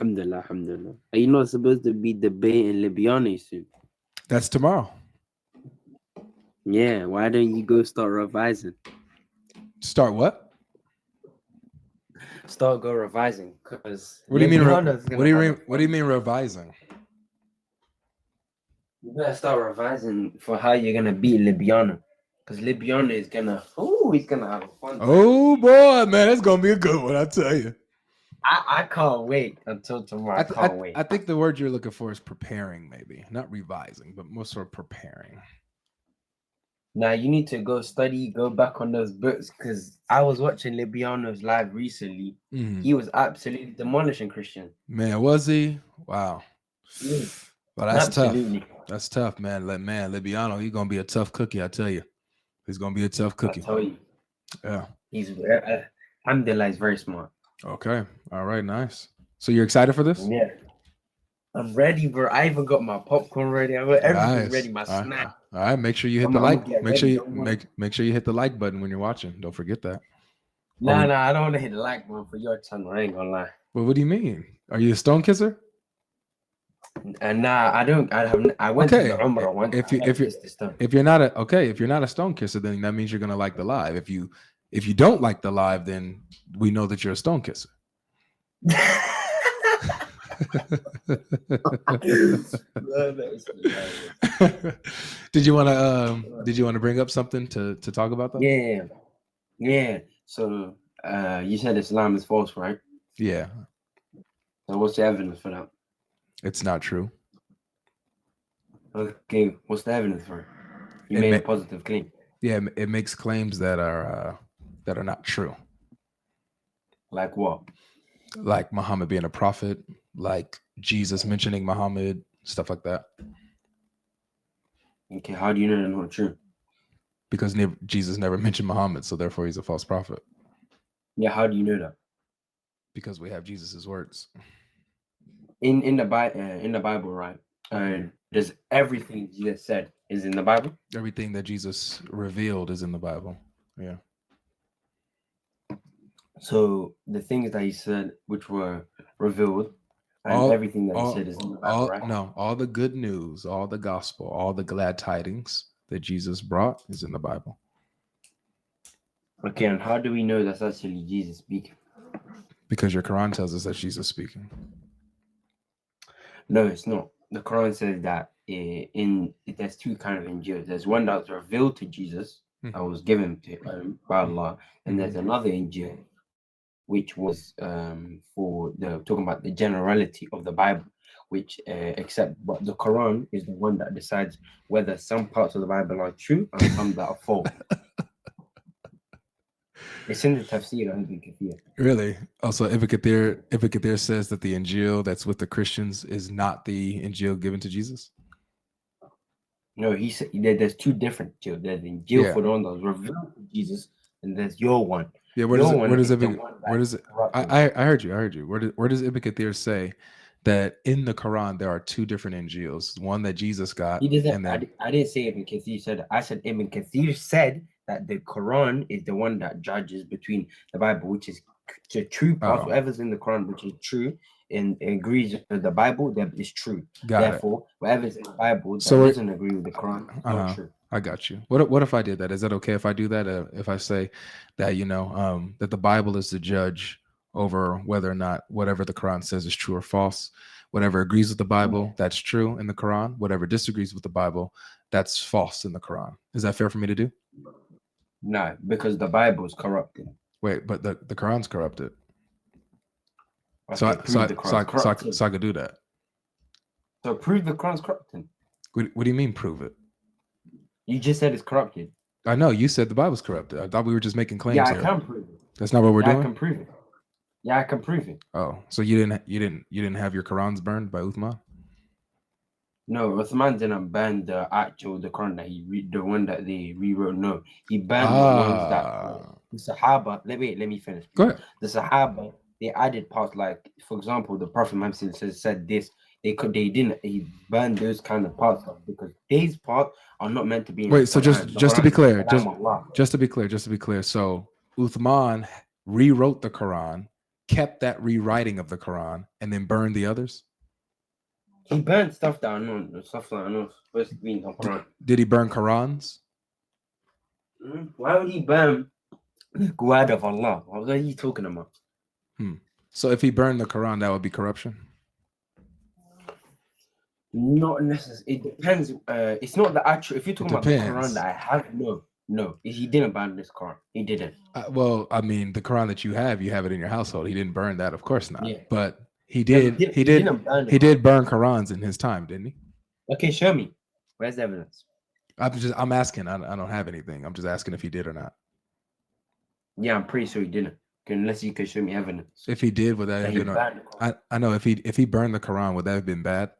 Alhamdulillah, alhamdulillah. Are you not supposed to be debating Libyani soon? That's tomorrow. Yeah, why don't you go start revising? Start what? Start go revising, because What do you mean? Libyana is What gonna do you have a mean? What do you fun. mean revising? You better start revising for how you're gonna beat Libyana, because Libyana is gonna, oh, he's gonna have a fun time. Oh boy, man, that's gonna be a good one. I tell you. I can't wait until tomorrow. I can't wait. I think the word you're looking for is preparing, maybe not revising, but more sort of preparing. Now you need to go study, go back on those books, because I was watching Libyano's live recently. Mhm. He was absolutely demolishing Christian. Man, was he? Wow. Yeah, Well, that's tough. absolutely. That's tough, man. Man, Libiano, he's gonna be a tough cookie. I tell you, he's gonna be a tough I cookie. tell you, Yeah. he's Alhamdulillah is very smart. Okay. All right. Nice. So you're excited for this? Yeah, I'm ready, bro. I even got my popcorn ready. I got everything ready. Nice. My All right. snack. All right. Make sure you hit the I'm gonna like. get ready. Don't worry. Make sure you hit the like button when you're watching. Don't forget that. Or Nah, I don't want to hit the like button for your channel. I ain't gonna lie. well, what do you mean? Are you a stone kisser? And nah, I don't. I have. I went to the Okay. Umrah once. If I you never if you kissed the stone. if you're not a okay, if you're not a stone kisser, then that means you're gonna like the live. If you don't like the live, then we know that you're a stone kisser. Did you want to bring up something to talk about though? Yeah, yeah. So, you said Islam is false, right? Yeah, So, what's the evidence for that? it's not true. Okay, what's the evidence for it? You It made ma- a positive claim. it makes claims that are not true, Like what? like Muhammad being a prophet, like Jesus mentioning Muhammad, stuff like that. Okay, how do you know they're not true? Because Jesus never mentioned Muhammad, so therefore he's a false prophet. Yeah, how do you know that? Because we have Jesus's words. In the Bible, right? There's everything Jesus said is in the Bible. Everything that Jesus revealed is in the Bible. Yeah. So the things that he said, which were revealed, and all everything that he said is in the Bible, right? all the good news, all the gospel, all the glad tidings that Jesus brought is in the Bible. Okay, and how do we know that's actually Jesus speaking? Because your Quran tells us that Jesus speaking. No, it's not. The Quran says that there's two kind of Injil. There's one that was revealed to Jesus, that was given to him by Allah, and there's another Injil which was for the talking about the generality of the Bible, which except but the Quran is the one that decides whether some parts of the Bible are true and some that are false. It's in the tafsir of Ibn Kathir. Really? Also, Ibn Kathir says that the Injil that's with the Christians is not the Injil given to Jesus. No, he said there's two different Injil. There's the Injil Yeah. for the one that was revealed to Jesus, and there's your one. Yeah. Where does it? I heard you. I heard you. Where does Ibn Kathir say that in the Quran there are two different Injils, one that Jesus got, He doesn't. and then I didn't say Ibn Kathir said it. I said Ibn Kathir said that the Quran is the one that judges between the Bible, which is the true parts, whatever's in the Quran, which is true and agrees with the Bible, that is true. Therefore, whatever's in the Bible that doesn't agree with the Quran is not true. I got you. What if I did that? Is that okay if I do that? If I say that that the Bible is the judge over whether or not whatever the Quran says is true or false. Whatever agrees with the Bible, that's true in the Quran. Whatever disagrees with the Bible, that's false in the Quran. Is that fair for me to do? No, because the Bible is corrupted. Wait, but the Quran's corrupted. Okay, So Quran's I could do that. So prove the Quran's corrupted. What do you mean prove it? You just said it's corrupted. I know you said the Bible's corrupted. I thought we were just making claims. Yeah, I can prove it. That's not what we're doing. I can prove it. Yeah, I can prove it. Oh, so you didn't have your Qurans burned by Uthman? No, Uthman didn't burn the Quran that the one that they rewrote. No, he burned the ones that the Sahaba. Let me finish. Go ahead. The Sahaba, they added parts, like, for example, the Prophet Muhammad said this. He burned those kind of parts because these parts are not meant to be in Wait, so just to be clear, just to be clear, so Uthman rewrote the Quran kept that rewriting of the Quran and then burned the others? He burned stuff that are not stuff that are not supposed to be in the Quran. Did he burn Qurans? Why would he burn the word of Allah? What are you talking about? So if he burned the Quran, that would be corruption? Not necessarily. It depends. It's not the actual. If you're talking about the Quran that I have, no, he didn't burn this Quran. He didn't. Well, I mean, the Quran that you have it in your household. He didn't burn that, of course not. Yeah. But he did. He did burn Qurans in his time, didn't he? Okay, show me. Where's the evidence? I'm asking. I don't have anything. I'm just asking if he did or not. Yeah, I'm pretty sure he didn't. Unless you can show me evidence. If he did, would that have been? I know if he burned the Quran, would that have been bad?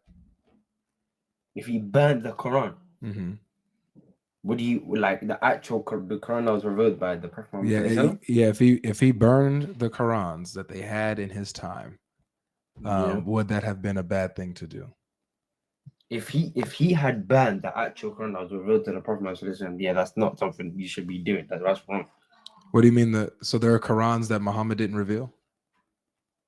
If he burned the Quran, would you like the actual the Quran that was revealed by the Prophet? Yeah. If he burned the Qurans that they had in his time, would that have been a bad thing to do? If he had burned the actual Quran that was revealed to the Prophet, yeah, that's not something you should be doing. That's wrong. What do you mean so there are Qurans that Muhammad didn't reveal?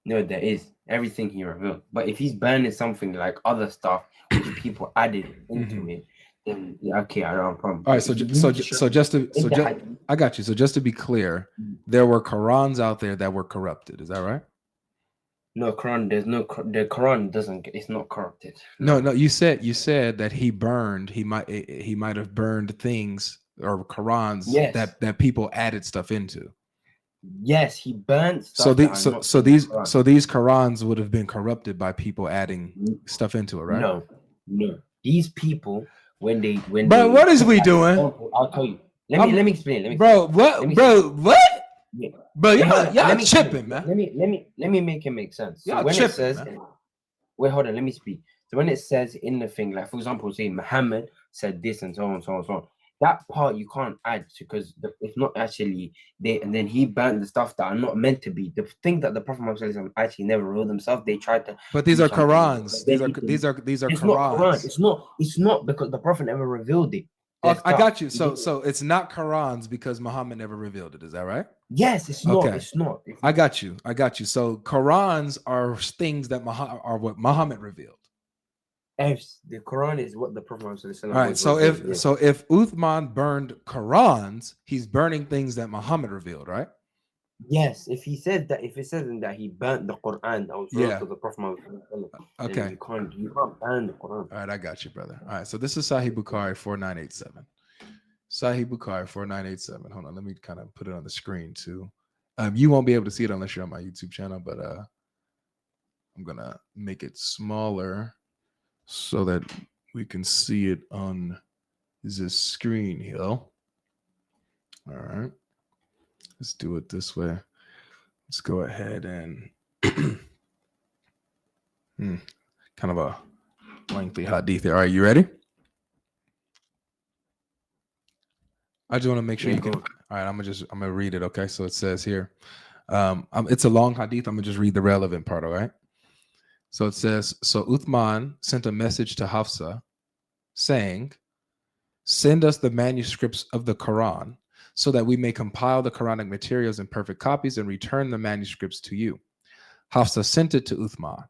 No, there is everything he revealed. But if he's burning something like other stuff which people added into it, then okay, I don't have a problem. All right, I got you. So just to be clear, there were Qurans out there that were corrupted. Is that right? No, Quran. The Quran doesn't. It's not corrupted. No. You said that he burned. He might have burned things or Qurans that people added stuff into. Yes, he burned stuff. So these Qurans would have been corrupted by people adding stuff into it, right? No. These people when they what is we doing? I'll tell you. Let me explain. What? Yeah. Bro, y'all chipping, man. Let me make it make sense. So when it says, wait, hold on, let me speak. So when it says in the thing, like for example, say Muhammad said this and so on, so on, so on. That part you can't add because it's not actually there. And then he banned the stuff that are not meant to be. The thing that the Prophet Muhammad actually never revealed himself. They tried to. But these are Qurans. These are it's Qurans. Not Quran. It's not because the Prophet never revealed it. I got you. So it's not Qurans because Muhammad never revealed it. Is that right? Yes, it's not. It's not. I got you. So Qurans are things that what Muhammad revealed. The Quran is what the Prophet said. All right. So if Uthman burned Qurans, he's burning things that Muhammad revealed, right? Yes. If it says that he burnt the Quran that was revealed to the Prophet, okay. You can't burn the Quran. All right, I got you, brother. All right. So this is Sahih Bukhari 4987. Sahih Bukhari 4987. Hold on, let me kind of put it on the screen too. You won't be able to see it unless you're on my YouTube channel, but I'm gonna make it smaller so that we can see it on this screen here. All right, let's do it this way. Let's go ahead and kind of a lengthy hadith here. All right, you ready? I just want to make sure you can. All right, I'm gonna read it. Okay, so it says here, it's a long hadith. I'm gonna just read the relevant part. All right. So it says, so Uthman sent a message to Hafsa saying, "Send us the manuscripts of the Quran so that we may compile the Quranic materials in perfect copies and return the manuscripts to you." Hafsa sent it to Uthman.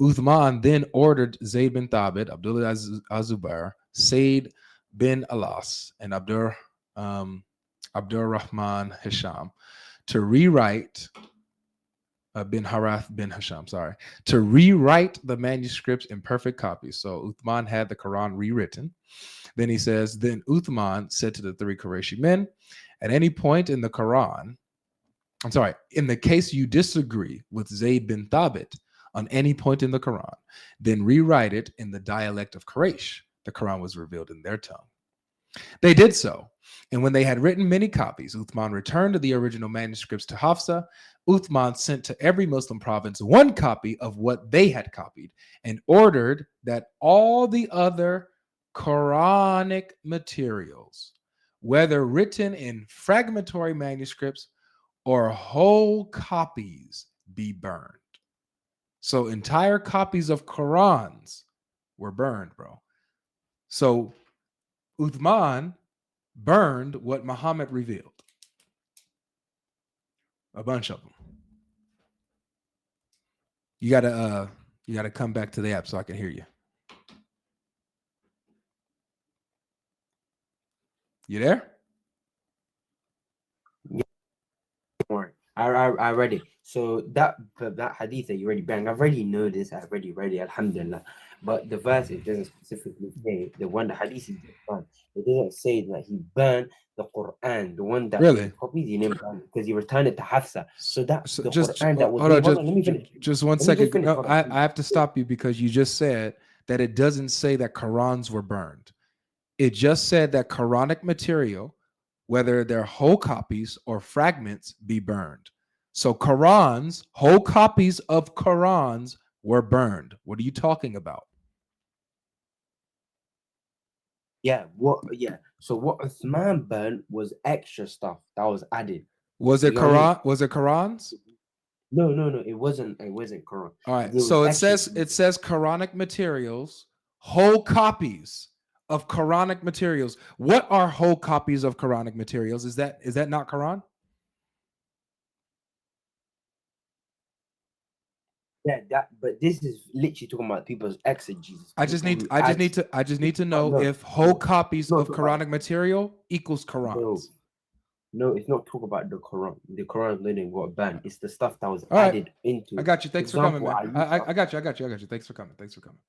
Uthman then ordered Zayd bin Thabit, Abdullah az-Zubair, Said bin Alas, and Abdurrahman Hisham to rewrite bin Harath bin Hisham, to rewrite the manuscripts in perfect copies. So Uthman had the Quran rewritten. Then he says, then Uthman said to the three Qurayshi men, at any point in the Quran, in the case you disagree with Zayd bin Thabit on any point in the Quran, then rewrite it in the dialect of Quraysh. The Quran was revealed in their tongue. They did so, and when they had written many copies, Uthman returned the original manuscripts to Hafsa. Uthman sent to every Muslim province one copy of what they had copied and ordered that all the other Quranic materials, whether written in fragmentary manuscripts or whole copies, be burned. So entire copies of Qurans were burned, bro. So Uthman burned what Muhammad revealed. A bunch of them. You gotta come back to the app so I can hear you. You there? I read it. So that hadith that you already bang, I already know this. I already read it. Alhamdulillah. But the verse it doesn't specifically say the one the hadith he burned. It doesn't say that he burned the Quran, the one that Really? was copied. He didn't burn because he returned it to Hafsa. So that So the just Quran that was hold on, wait, hold on. Let me finish. just one Let me just second. finish. No, Hold on. I have to stop you because you just said that it doesn't say that Qurans were burned. It just said that Quranic material, whether they're whole copies or fragments, be burned. So Qurans, whole copies of Qurans were burned. What are you talking about? Yeah. What? Yeah. So what Uthman burned was extra stuff that was added. Was You it know what I mean? Quran? Was it Qurans? No, no, no. It wasn't. It wasn't Quran. All right. There was So extra. it says Quranic materials, whole copies of Quranic materials. What are whole copies of Quranic materials? Is that not Quran? Yeah, that. But this is literally talking about people's exegesis. I just People need who I just add. need to I just need to know No, if whole no, copies no, of Quranic material equals no, Qurans. no. It's not talk about the Quran. The Quran didn't got banned. It's the stuff that was All right. added into I it. got you. For Thanks for coming, example, man. I used. I got you. I got you. I got you. Thanks for coming. Thanks for coming.